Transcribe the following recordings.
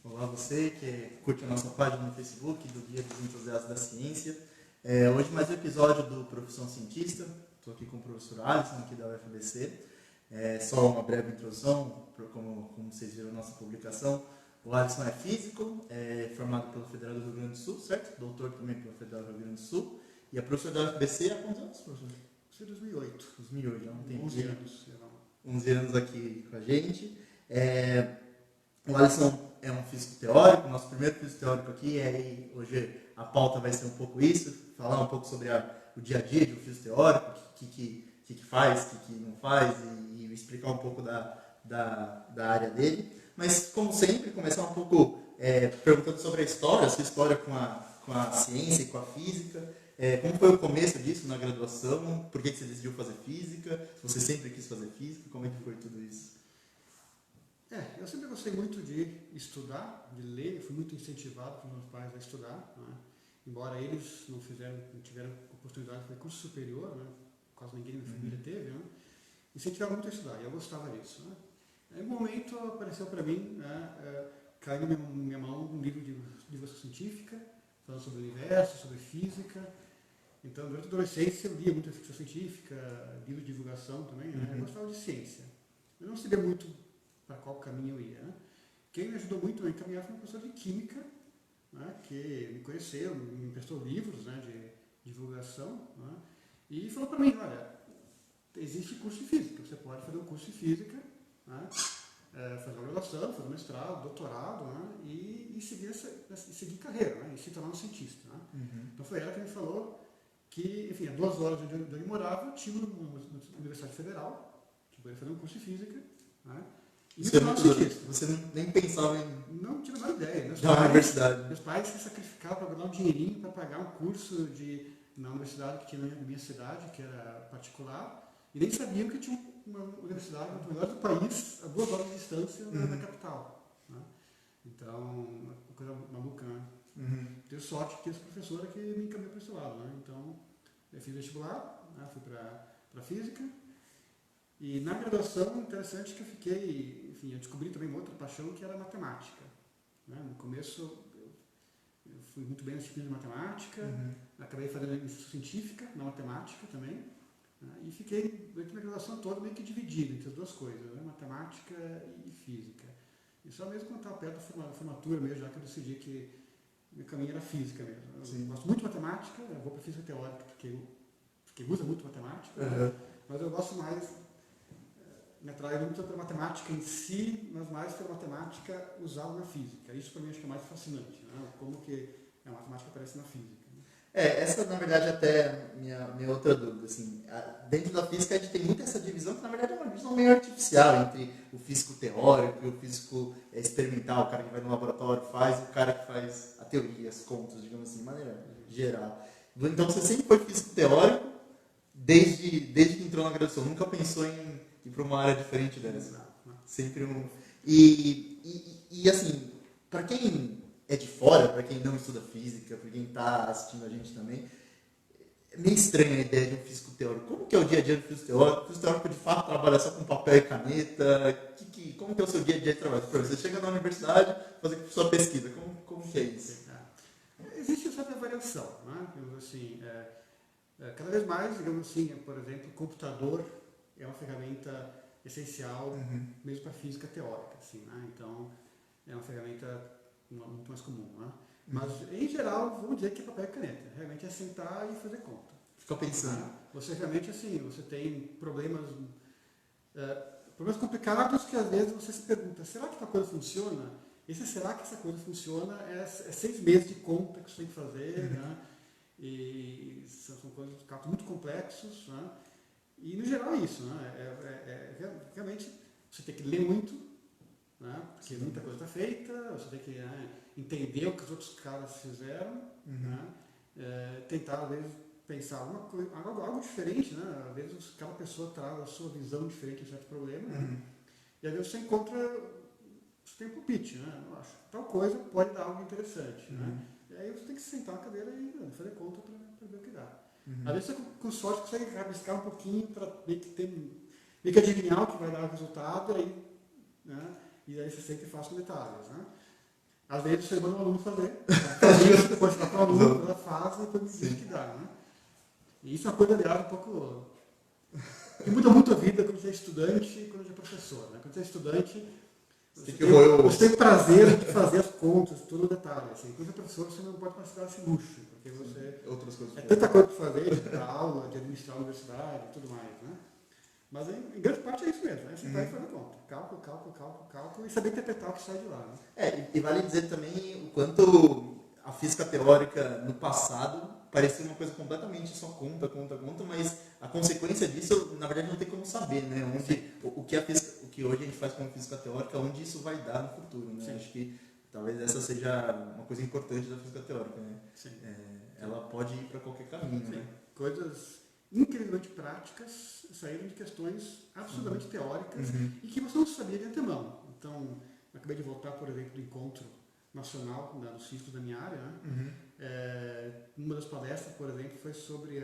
Olá você que curte a nossa página no Facebook do Guia dos Entusiastas da Ciência. Hoje mais um episódio do Profissão Cientista. Estou aqui com o professor Alisson, aqui da UFBC. Só uma breve introdução, como vocês viram na nossa publicação. O Alisson é físico, formado pela Federal do Rio Grande do Sul, certo? Doutor também pela Federal do Rio Grande do Sul. E é professor da UFBC há quantos anos, professor? Isso é 2008. 2008, já não tem 11 anos. 11 anos aqui com a gente. O Alisson é um físico teórico, nosso primeiro físico teórico aqui, hoje a pauta vai ser um pouco isso, falar um pouco sobre o dia a dia de um físico teórico, o que faz, o que não faz, e explicar um pouco da área dele. Mas, como sempre, começar um pouco perguntando sobre a sua história com a ciência e com a física. Como foi o começo disso na graduação? Por que você decidiu fazer física? Se você sempre quis fazer física, como é que foi tudo isso? Eu sempre gostei muito de estudar, de ler, fui muito incentivado pelos meus pais a estudar, né? Embora eles não tiveram oportunidade de fazer curso superior, né? Quase ninguém na minha família teve, né? Incentivaram muito a estudar, e eu gostava disso, né? Aí, um momento apareceu para mim, né, caiu na minha mão um livro de divulgação científica, falando sobre o universo, sobre física. Então, durante a adolescência, eu lia muita ficção científica, livro de divulgação também, né? Eu gostava de ciência. Eu não sabia muito para qual caminho eu ia, né? Quem me ajudou muito a encaminhar foi uma professora de química, né, que me conheceu, me emprestou livros, né, de divulgação, né, e falou para mim, olha, existe curso de física, você pode fazer um curso de física, né, fazer uma graduação, fazer um mestrado, doutorado, né, e seguir carreira, né, e se tornar um cientista. Né. Então foi ela que me falou que, enfim, a 2 horas de onde eu morava, tinha uma Universidade Federal, que poderia fazer um curso de física, né. Você nem pensava em... Não tive a menor ideia. Universidade. Meus pais se sacrificavam para ganhar um dinheirinho para pagar um curso na universidade que tinha na minha cidade, que era particular, e nem sabiam que tinha uma universidade, uma das melhores do país, a 2 horas de distância na capital. Né? Então, uma coisa maluca, né? Tenho sorte que tinha essa professora que me encaminhou para esse lado. Né? Então, eu fiz vestibular, né? Fui para física. E na graduação, interessante que eu descobri também uma outra paixão que era a matemática. Né? No começo, eu fui muito bem na disciplina de matemática, acabei fazendo iniciação científica na matemática também, né? E fiquei, durante a minha graduação toda, meio que dividido entre as duas coisas, né? Matemática e física. E só mesmo quando estava perto da formatura mesmo, já que eu decidi que meu caminho era física mesmo. Eu gosto muito de matemática, eu vou para física teórica porque usa muito matemática, né? Mas eu gosto mais... Me atrai muito pela matemática em si, mas mais pela matemática usada na física. Isso para mim acho que é mais fascinante, né? Como que a matemática aparece na física. Né? Essa na verdade até é minha outra dúvida. Assim, dentro da física a gente tem muito essa divisão, que na verdade é uma divisão meio artificial entre o físico teórico e o físico experimental, o cara que vai no laboratório faz, e o cara que faz a teoria, as contas, digamos assim, de maneira geral. Então você sempre foi físico teórico desde que entrou na graduação, nunca pensou em ir para uma área diferente dessa. Não. Sempre um... E assim, para quem é de fora, para quem não estuda física, para quem está assistindo a gente também, é meio estranha a ideia de um físico teórico. Como que é o dia a dia do físico teórico? O físico teórico de fato trabalha só com papel e caneta? Como que é o seu dia a dia de trabalho? Você chega na universidade, fazer sua pesquisa, como que é isso? Existe certa variação, né? Assim, cada vez mais, digamos assim, por exemplo, o computador é uma ferramenta essencial mesmo para a física teórica, assim, né? Então é uma ferramenta muito mais comum, né? Mas em geral vamos dizer que é papel e caneta, realmente é sentar e fazer conta. Fica pensando. Né? Você realmente assim, você tem problemas complicados que às vezes você se pergunta, será que tal coisa funciona? Será que essa coisa funciona? É 6 meses de conta que você tem que fazer, né? E são coisas muito complexos, né? E no geral é isso, né? Realmente você tem que ler muito, né? Porque muita coisa está feita, você tem que entender o que os outros caras fizeram, né? Tentar às vezes pensar algo diferente, né? Às vezes cada pessoa traz a sua visão diferente de certo problema, né? E às vezes você tem um palpite, né? Eu acho que tal coisa pode dar algo interessante, né? E aí você tem que sentar na cadeira e fazer conta para ver o que dá. Às vezes você com sorte consegue rabiscar um pouquinho para meio que adivinhar o que vai dar o resultado, né? E aí você sempre faz com detalhes. Né? Às vezes você manda um aluno fazer, fazia, depois você dá para o aluno, ela faz e depois me diz o que dá. Né? E isso é uma coisa, aliás, um pouco... que muda muito a vida quando você é estudante e quando você é professor. Né? Quando você é estudante, você tem o prazer de fazer as contas, todo o detalhe. Assim. Quando você é professor, você não pode mais se dar esse luxo, porque você... Outras coisas. É tanta coisa para fazer, de dar aula, de administrar a universidade e tudo mais. Né? Mas em grande parte é isso mesmo, né? Você vai fazer conta. Cálculo e saber interpretar o que sai de lá. Né? E vale dizer também o quanto a física teórica no passado parecia uma coisa completamente só conta, mas a consequência disso, na verdade, não tem como saber, né? O que hoje a gente faz com física teórica, onde isso vai dar no futuro, né? Acho que talvez essa seja uma coisa importante da física teórica, né? Ela pode ir para qualquer caminho, né? Coisas incrivelmente práticas saíram de questões absolutamente teóricas e que você não sabia de antemão. Então, eu acabei de voltar, por exemplo, do encontro nacional dos físicos da minha área. Né? Uma das palestras, por exemplo, foi sobre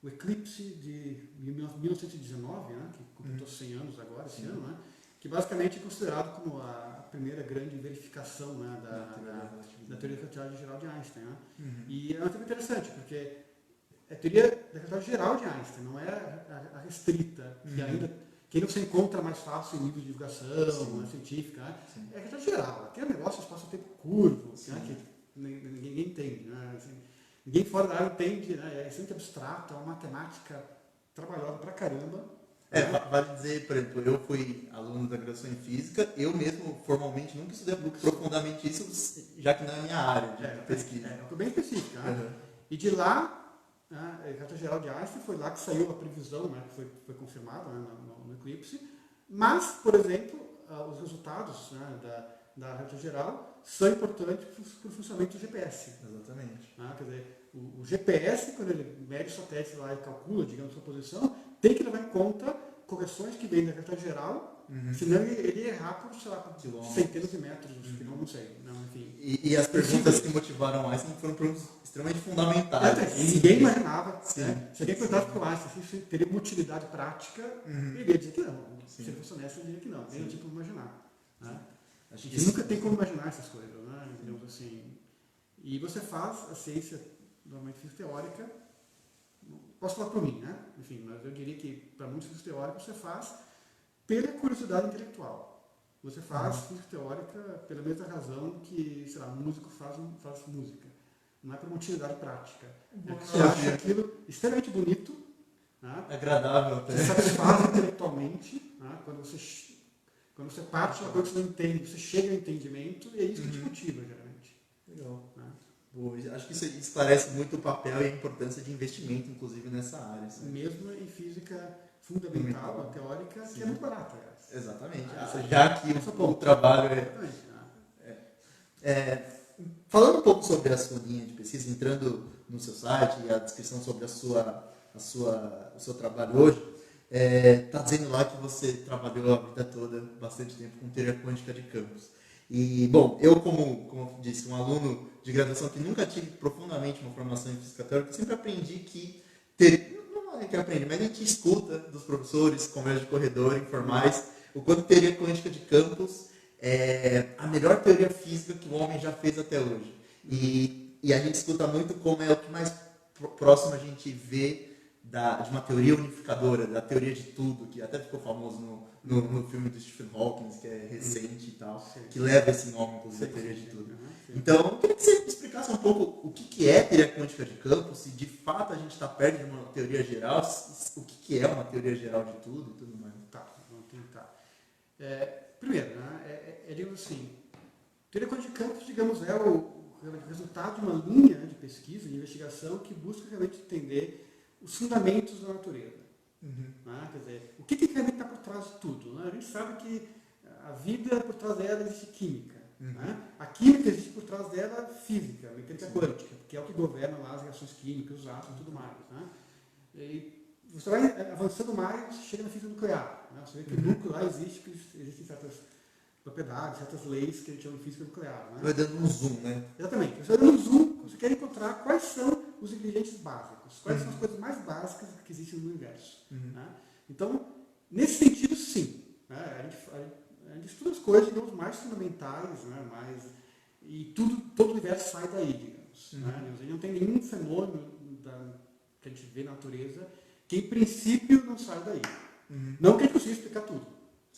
o eclipse de 1919, né? Que completou 100 anos agora, esse ano, né? Que basicamente é considerado como a primeira grande verificação, né? da teoria da relatividade geral de Einstein. Né? E é uma teoria interessante, porque é a teoria da relatividade geral de Einstein, não é a restrita, que ainda você encontra mais fácil em livros de divulgação, né, científica. Né? É a relatividade geral, aquele negócio de espaço-tempo curvo, né, que ninguém entende. Né? Assim, ninguém fora da área entende, né? É extremamente abstrato, é uma matemática trabalhosa pra caramba. Vale dizer, por exemplo, eu fui aluno da graduação em física, eu mesmo formalmente nunca estudei profundamente isso, já que não é a minha área de pesquisa. É uma coisa bem específica. Né? E de lá, a relatividade geral de Einstein, foi lá que saiu a previsão, né, que foi confirmada, né, no eclipse. Mas, por exemplo, os resultados, né, da relatividade geral são importantes para o funcionamento do GPS. Exatamente. Quer dizer, o GPS, quando ele mede o satélite lá e calcula, digamos, sua posição, tem que levar em conta correções que vêm da relatividade geral, senão ele ia errar por, sei lá, centenas de metros, que não sei. Não, enfim. E as perguntas que motivaram Einstein foram perguntas extremamente fundamentais. E ninguém imaginava. Né? Se alguém perguntasse para o Einstein se teria uma utilidade prática, ele ia dizer que não. Se ele fosse honesto, ele diria que não. Ele não tinha como imaginar. Né? Acho que nunca tem como imaginar essas coisas. Né? Digamos assim. E você faz a ciência, normalmente física teórica, posso falar por mim, né? Enfim, mas eu diria que para muitos físicos teóricos você faz pela curiosidade intelectual. Você faz física teórica pela mesma razão que, sei lá, um músico faz música. Não é por uma utilidade prática. Você acha aquilo extremamente bonito, né? Agradável até. Você satisfaz intelectualmente, né? Quando você parte de uma coisa que você não entende, você chega ao entendimento e é isso que te motiva, geralmente. Legal. Né? Boa. Acho que isso esclarece muito o papel e a importância de investimento, inclusive, nessa área. Sabe? Mesmo em física fundamental, teórica, que é muito barata, aliás. Exatamente. Já que o trabalho falando um pouco sobre a sua linha de pesquisa, entrando no seu site e a descrição sobre o seu trabalho hoje, está dizendo lá que você trabalhou a vida toda, bastante tempo, com teoria quântica de campos. E, bom, eu como disse, um aluno de graduação que nunca tive profundamente uma formação em física teórica, sempre aprendi que não é que aprendi, mas a gente escuta dos professores, conversa de corredor, informais, o quanto teoria quântica de campos é a melhor teoria física que o homem já fez até hoje. E a gente escuta muito como é o que mais próximo a gente vê de uma teoria unificadora, da teoria de tudo, que até ficou famoso no filme do Stephen Hawking, que é recente e tal, que leva esse nome, inclusive, da teoria de tudo. Então, eu queria que você explicasse um pouco o que é teoria quântica de campos, se de fato a gente está perto de uma teoria geral, o que é uma teoria geral de tudo e tudo mais. Tá, vamos tentar. Primeiro, né, digamos assim, teoria quântica de campos, digamos, é o resultado de uma linha de pesquisa, de investigação, que busca realmente entender os fundamentos da natureza. Né? Quer dizer, o que realmente está por trás de tudo? Né? A gente sabe que a vida, por trás dela, existe química. Né? A química existe por trás dela física, mecânica quântica, que é o que governa lá as reações químicas, os átomos e tudo mais. Né? E você vai avançando mais, você chega na física nuclear. Né? Você vê que o núcleo lá existe, porque existem certas propriedades, certas leis que a gente chama de física nuclear. Né? Vai dando um zoom, né? Exatamente. Você vai dando um zoom, você quer encontrar quais são os ingredientes básicos, quais são as coisas mais básicas que existem no universo. Né? Então, nesse sentido, sim. Né? a gente estuda as coisas, digamos, mais fundamentais, né? E todo o universo sai daí, digamos. Né? A gente não tem nenhum fenômeno que a gente vê na natureza que, em princípio, não sai daí. Não que a gente consiga explicar tudo.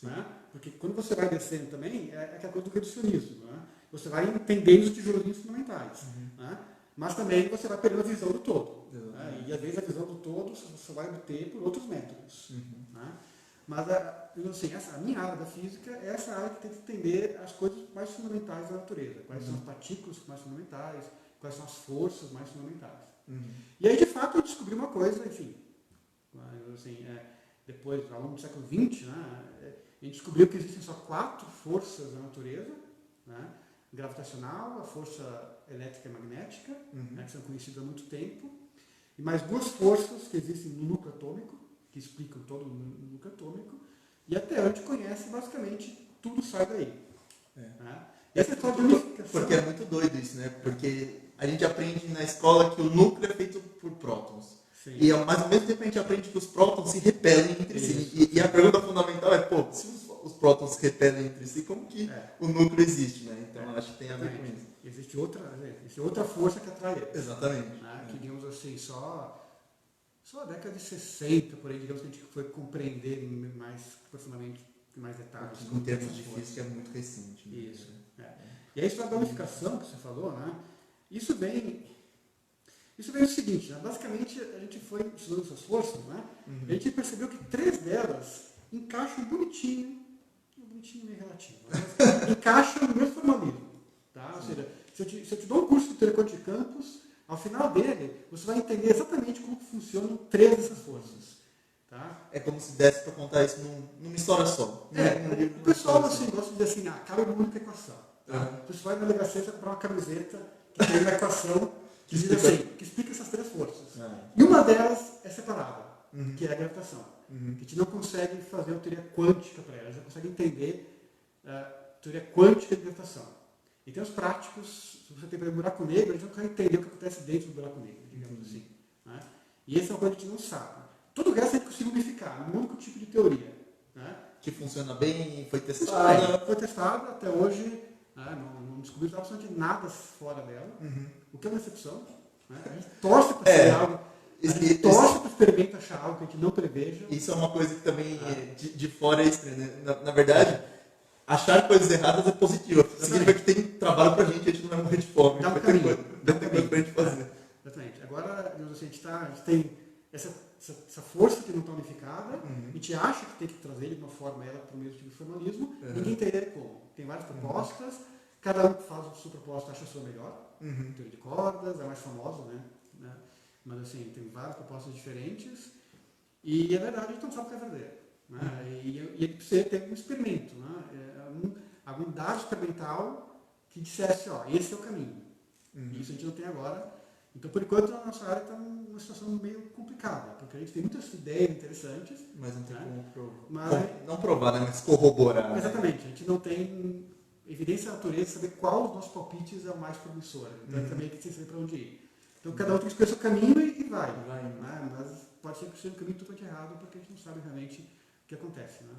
Né? Porque quando você vai descendo também, é aquela coisa do reducionismo. Né? Você vai entendendo os tijolinhos fundamentais. Né? Mas também você vai perdendo a visão do todo. Né? E às vezes a visão do todo você vai obter por outros métodos. Né? Mas assim, a minha área da física é essa área que tenta entender as coisas mais fundamentais da natureza. Quais são as partículas mais fundamentais, quais são as forças mais fundamentais. E aí, de fato, eu descobri uma coisa, enfim, assim, depois, ao longo do século XX, né, a gente descobriu que existem só 4 forças da natureza, né, gravitacional, a força elétrica e magnética, né, que são conhecidas há muito tempo, e mais 2 forças que existem no núcleo atômico, que explicam todo o núcleo atômico, e até onde conhece, basicamente, tudo sai daí. Né? E essa história de unificação... Porque é muito doido isso, né? Porque a gente aprende na escola que o núcleo é feito por prótons. Sim. Mas ao mesmo tempo a gente aprende que os prótons se repelem entre si. E a pergunta fundamental é, pô, se os prótons se repelem entre si, como que o núcleo existe, né? Então acho que tem a ver com isso. Existe outra força que atrai eles. Exatamente. Né? Que, digamos assim, só a década de 60, por aí, digamos que a gente foi compreender mais profundamente, em mais detalhes. Em termos de física é muito recente. Né? Isso. E a história da unificação que você falou, né? Isso vem do seguinte, né? Basicamente a gente foi estudando essas forças, né? A gente percebeu que 3 delas encaixam bonitinho meio relativo, mas encaixam no mesmo formalismo. Tá? Ou seja, se eu te dou um curso de teoria quântica de campos, ao final dele, você vai entender exatamente como funcionam 3 dessas forças. Tá? É como se desse para contar isso numa história só. O pessoal assim, gosta de dizer assim, cabe uma única equação. Tá? Você vai na delegacia e comprar uma camiseta que tem uma equação que diz assim, que explica essas 3 forças. E uma delas é separada, que é a gravitação. Que a gente não consegue fazer uma teoria quântica para ela, a gente não consegue entender a teoria quântica de gravitação. Em termos práticos, se você tem um buraco negro, a gente não consegue entender o que acontece dentro do buraco negro, digamos assim. Né? E essa é uma coisa que a gente não sabe. Todo o resto a gente consegue unificar num único tipo de teoria. Né? Que funciona bem, foi testada. Foi testada até hoje, não descobriu absolutamente nada fora dela, o que é uma exceção. Né? A gente torce para ser algo, a gente torce para o experimento achar algo que a gente não preveja. Isso é uma coisa que também de fora é estranha. Né? Na verdade, achar coisas erradas é positivo. Significa que tem trabalho pra gente não vai morrer de fome. Dá um caminho. Tem coisa pra gente fazer. Exatamente. Agora, assim, a gente tem essa força que não está unificada, a gente acha que tem que trazer de uma forma ela para o mesmo tipo de formalismo, ninguém tem ideia como. Tem várias propostas, cada um que faz a sua proposta acha a sua melhor. Teoria de cordas, é a mais famosa, né? Mas assim, tem várias propostas diferentes, e é verdade, a gente não sabe o que é verdadeiro. Né? E precisa ter um experimento, né? Algum dado experimental que dissesse, esse é o caminho. E isso a gente não tem agora. Então, por enquanto, a nossa área está numa situação meio complicada, porque a gente tem muitas ideias interessantes. Mas não tem como não provar, né? Mas corroborar. Exatamente. A gente não tem evidência da natureza de saber qual dos nossos palpites é o mais promissor. Então, também tem que saber para onde ir. Então, cada um tem que escolher seu caminho e vai. Né? Mas pode ser que seja um caminho totalmente errado, porque a gente não sabe realmente o que acontece. Né?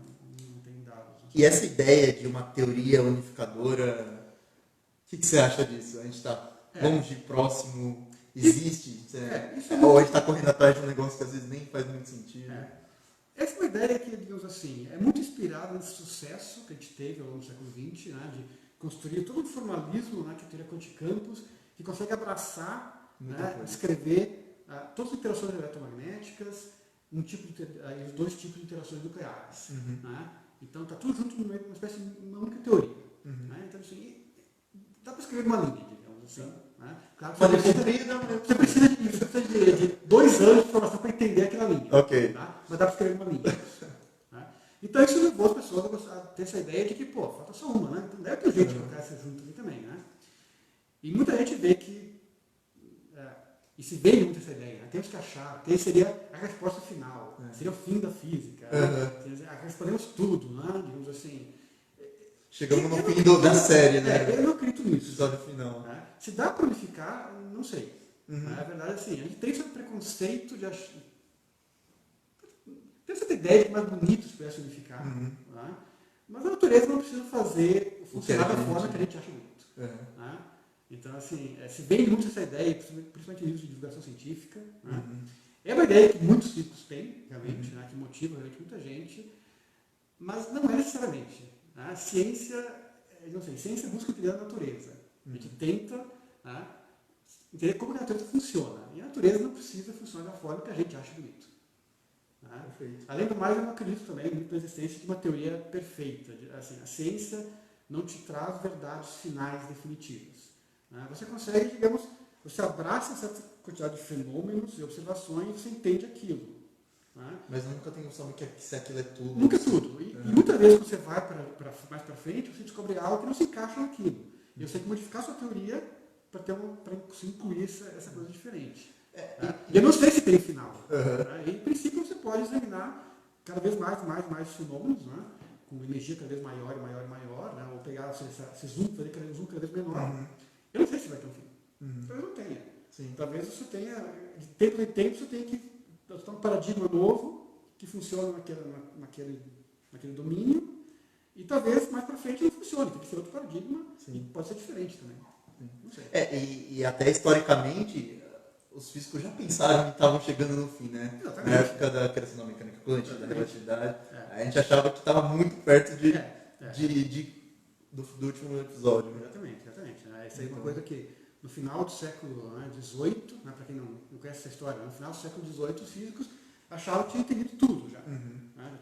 Não tem dados. E essa ideia de uma teoria unificadora, o que você acha disso? A gente está longe, próximo, existe? Ou a gente está correndo atrás de um negócio que às vezes nem faz muito sentido? Essa é uma ideia que, digamos assim, é muito inspirada nesse sucesso que a gente teve ao longo do século XX, né, de construir todo um formalismo, né, que a teoria quântica de campos, que consegue abraçar, descrever todas as interações eletromagnéticas, os 2 tipos de interações nucleares. Né? Então está tudo junto numa espécie de uma única teoria. Né? Então, assim, dá para escrever uma linha, digamos assim. Né? Claro, você precisa de 2 anos de formação para entender aquela linha. Tá? Mas dá para escrever uma linha. Né? Então isso levou as pessoas a ter essa ideia de que, falta só uma, né? Então deve ter jeito de colocar essa junto ali também. Né? E muita gente vê que e se vê muito essa ideia, né? Temos que achar, que seria a resposta final, seria o fim da física, respondemos tudo, né? Digamos assim. Chegamos no fim da série, né? Eu não acredito nisso. Episódio final. Né? Se dá para unificar, não sei. Na verdade, assim, a gente tem esse preconceito de achar. Tem essa ideia de que mais bonito se pudesse unificar. Né? Mas a natureza não precisa fazer funcionar da forma que a gente acha bonito. Né? Então, assim, se vende muito essa ideia, principalmente em livros de divulgação científica, né? É uma ideia que muitos físicos têm, realmente, né? Que motiva realmente muita gente, mas não é necessariamente. Né? Ciência busca entender a natureza. A gente tenta, né, entender como a natureza funciona. E a natureza não precisa funcionar da forma que a gente acha bonito. Né? Além do mais, eu não acredito também muito na existência de uma teoria perfeita. Assim, a ciência não te traz verdades finais definitivas. Né? Você consegue, digamos, você abraça certa quantidade de fenômenos e observações e você entende aquilo. Né? Mas nunca tem noção de se aquilo é tudo. Nunca é tudo. E muitas vezes você vai mais para frente, você descobre algo que não se encaixa naquilo. E você tem que modificar a sua teoria para incluir essa coisa diferente. E eu não sei se tem final. E, em princípio, você pode examinar cada vez mais fenômenos, né? Com energia cada vez maior e maior e maior, né? Ou pegar esse zoom, fazer um zoom cada vez menor. Eu não sei se vai ter um fim. Talvez não tenha. Sim. Talvez você tenha, de tempo em tempo, você tenha que adotar um paradigma novo que funciona naquele domínio e talvez mais para frente não funcione. Tem que ser outro paradigma. Sim. E pode ser diferente também. Não sei. E até historicamente, os físicos já pensaram que estavam chegando no fim, né? Exatamente. Na época da criação da mecânica quântica, da relatividade, a gente achava que estava muito perto do último episódio. Né? Exatamente. Né? Isso aí é uma coisa que no final do século XVIII, né, para quem não conhece essa história, no final do século XVIII os físicos achavam que tinham entendido tudo já. Né?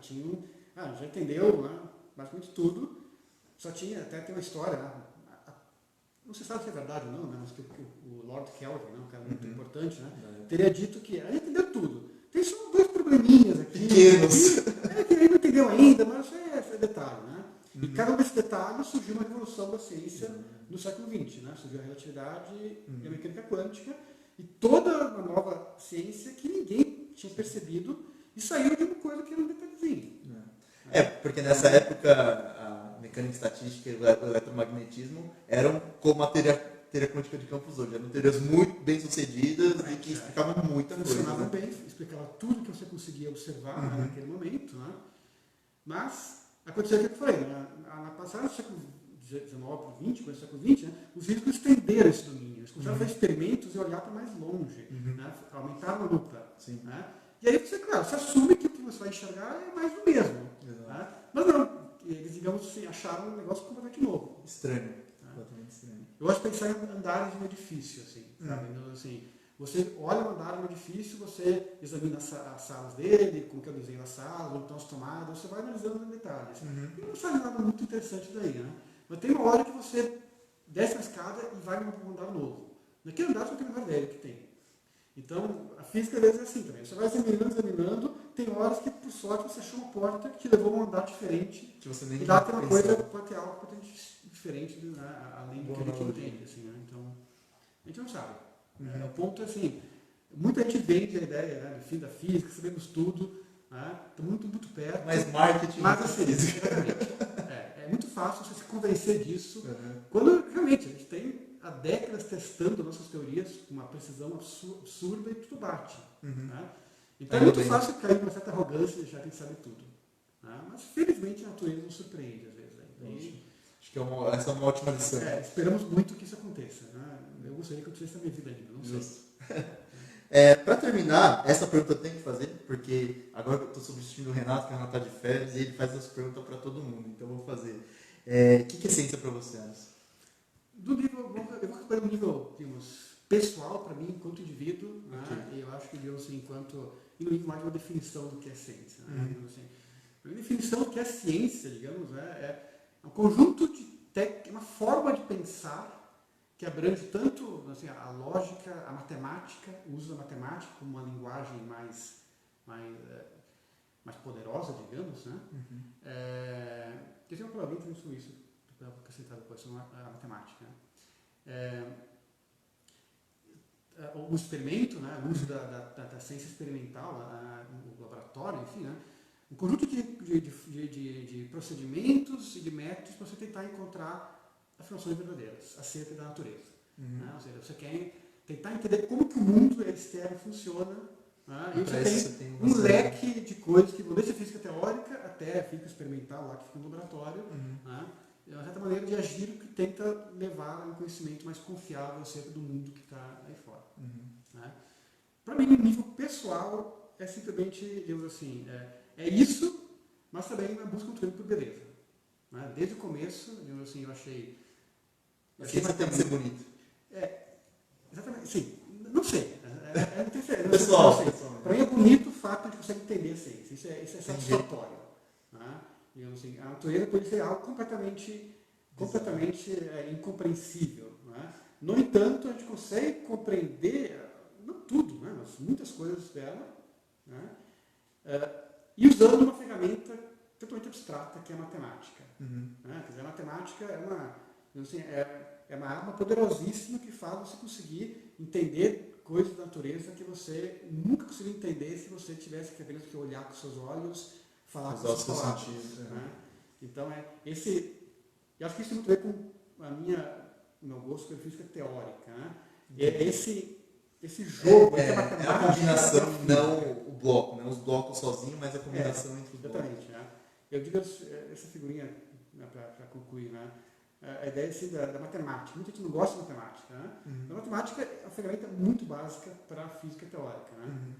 Já entendeu, né, basicamente tudo, só tinha, até tem uma história, né? Não se sabe se é verdade ou não, né? Mas que o Lord Kelvin, né, um cara muito importante, né, teria dito que a gente entendeu tudo. Tem só 2 probleminhas aqui. Pequenos. Que ele não entendeu ainda, mas isso é detalhe. Né? E cada um desses detalhes surgiu uma revolução da ciência no século XX. Né? Surgiu a relatividade e a mecânica quântica e toda uma nova ciência que ninguém tinha percebido e saiu de uma coisa que era um detalhezinho. Porque nessa época a mecânica estatística e o eletromagnetismo eram como a teoria quântica de campos hoje. Eram teorias muito bem sucedidas e que explicavam muita coisa. Funcionavam bem, explicava tudo que você conseguia observar naquele momento. Né? Mas aconteceu o que eu falei, né? Na passagem do século XIX para o XX, começo do século XX, né? Os físicos estenderam esse domínio. Eles começaram a fazer experimentos e olhar para mais longe, né? Aumentaram a lupa. Né? E aí você assume que o que você vai enxergar é mais do mesmo. Né? Mas não, eles, digamos assim, acharam um negócio completamente novo. Estranho. Completamente estranho. Eu gosto de pensar em andares de um edifício, assim, sabe? Então, assim, você olha o andar de um edifício, você examina as salas dele, como que é o desenho das salas, onde estão as tomadas, você vai analisando em detalhes. E não sai nada muito interessante daí, né? Mas tem uma hora que você desce a escada e vai num andar novo. Naquele andar só tem um andar velho que tem. Então, a física às vezes é assim também. Você vai examinando, tem horas que, por sorte, você achou uma porta que te levou a um andar diferente. Que você nem e lá tem uma coisa, pensava. pode ter algo completamente diferente, né? Além do que a gente entende. Assim, né? Então, a gente não sabe. O ponto é assim, muita gente vende a ideia, né, do fim da física, sabemos tudo, né? Estamos muito perto. Mas marketing Mas assim, é muito fácil você se convencer disso, quando realmente a gente tem há décadas testando nossas teorias com uma precisão absurda e tudo bate. Né? Então é muito fácil cair numa certa arrogância e achar que a gente sabe tudo. Né? Mas felizmente a natureza nos surpreende às vezes. Né? Acho que essa é uma ótima lição. Esperamos muito que isso aconteça. Né? Eu gostaria que acontecesse na minha vida ainda, não sei. Para terminar, essa pergunta eu tenho que fazer, porque agora eu estou substituindo o Renato, que o Renato está de férias, e ele faz essa pergunta para todo mundo, então eu vou fazer. O que é ciência para você, Anderson? Eu vou responder no nível, digamos, pessoal para mim, enquanto indivíduo, né? E eu acho que, digamos assim, no nível mais de uma definição do que é ciência. Né? Assim, a definição do que é ciência, digamos, é um conjunto de técnicas, uma forma de pensar que abrange tanto assim, a lógica, a matemática, o uso da matemática como uma linguagem mais poderosa, digamos, né? Eu tenho uma palavrinha também sobre isso, para acrescentar depois, sobre a matemática. Né? O experimento, né? O uso da ciência experimental, no laboratório, enfim, né? Um conjunto de procedimentos e de métodos para você tentar encontrar afirmações verdadeiras acerca da natureza. Né? Ou seja, você quer tentar entender como que o mundo externo funciona Né? E Pra você isso tem tem um você. leque de coisas que vão desde a física teórica até a física experimental, lá que fica no laboratório. Né? É uma certa maneira de agir que tenta levar a um conhecimento mais confiável acerca do mundo que está aí fora. Né? Para mim, no nível pessoal, é simplesmente, digamos assim, é isso, mas também uma busca muito grande por beleza. Né? Desde o começo, digamos assim, eu achei... A ciência tem que ser bonito. Exatamente, sim. Não sei. Pessoal. Para mim é bonito o fato de a gente consegue entender a ciência. Isso é satisfatório. Né? Digamos assim, a natureza pode ser algo completamente incompreensível. Né? No entanto, a gente consegue compreender, não tudo, né? Mas muitas coisas dela, né? E usando uma ferramenta totalmente abstrata, que é a matemática. Né? Quer dizer, a matemática é uma arma poderosíssima que faz você conseguir entender coisas da natureza que você nunca conseguiria entender se você tivesse que apenas olhar com seus olhos, falar com seus palavras. Né? Então, eu acho que isso tem muito a ver com o meu gosto pela física teórica. Né? É esse jogo entre a matemática. É a combinação, não o bloco, não os blocos sozinhos, mas a combinação entre os blocos. Exatamente. Né? Eu digo essa figurinha, né, para concluir, né? A ideia da matemática. Muita gente não gosta de matemática. Né? A matemática é uma ferramenta muito básica para a física teórica. Né?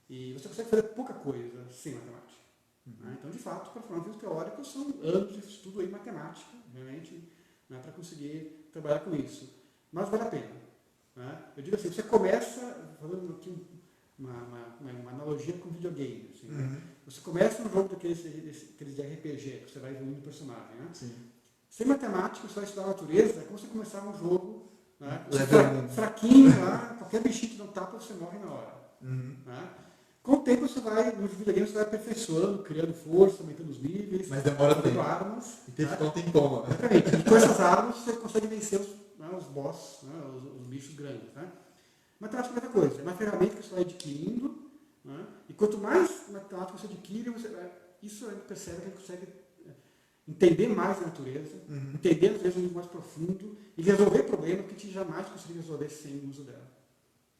E você consegue fazer pouca coisa sem matemática. Né? Então, de fato, para formar física teórica, são anos de estudo em matemática, realmente, né, para conseguir trabalhar com isso. Mas vale a pena. Né? Eu digo assim, você começa, falando aqui uma analogia com videogame. Assim, né? Você começa um jogo daqueles de RPG, que você vai evoluindo o personagem. Né? Sem matemática, você vai estudar a natureza, é como você começar um jogo, né? Fraquinho, lá, qualquer bichinho que não tapa, você morre na hora. Né? Com o tempo, nos videogames, você vai aperfeiçoando, criando força, aumentando os níveis, mas demora tempo. Armas. E tem que ficar um tempão. Exatamente. E com essas armas, você consegue vencer os boss, né? os bichos grandes. Né? Matemática é a mesma coisa, é uma ferramenta que você vai adquirindo, né? E quanto mais matemática você adquire, isso a gente percebe que a gente consegue entender mais a natureza, entender a natureza mais profundo e resolver problemas que a gente jamais conseguiria resolver sem o uso dela.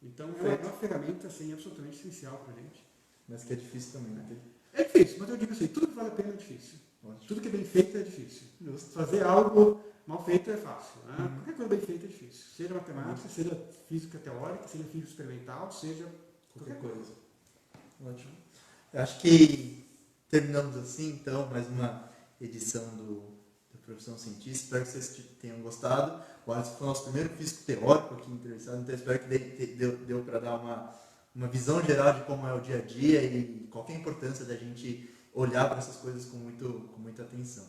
Então é uma ferramenta assim, absolutamente essencial para a gente. Mas que é difícil também, né? É difícil, mas eu digo assim, tudo que vale a pena é difícil. Ótimo. Tudo que é bem feito é difícil. Fazer algo mal feito é fácil. Né? Qualquer coisa bem feita é difícil. Seja matemática, seja física teórica, seja física experimental, seja qualquer coisa. Ótimo. Eu acho que terminamos assim, então, mais uma edição da Profissão Cientista. Espero que vocês tenham gostado. O Alisson foi o nosso primeiro físico teórico aqui entrevistado, então espero que deu para dar uma visão geral de como é o dia a dia e qual que é a importância da gente olhar para essas coisas com muita atenção.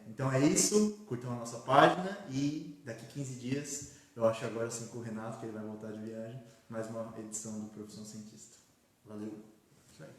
Então é isso, curtam a nossa página e daqui 15 dias, eu acho agora sim com o Renato, que ele vai voltar de viagem, mais uma edição do Profissão Cientista. Valeu! Isso aí.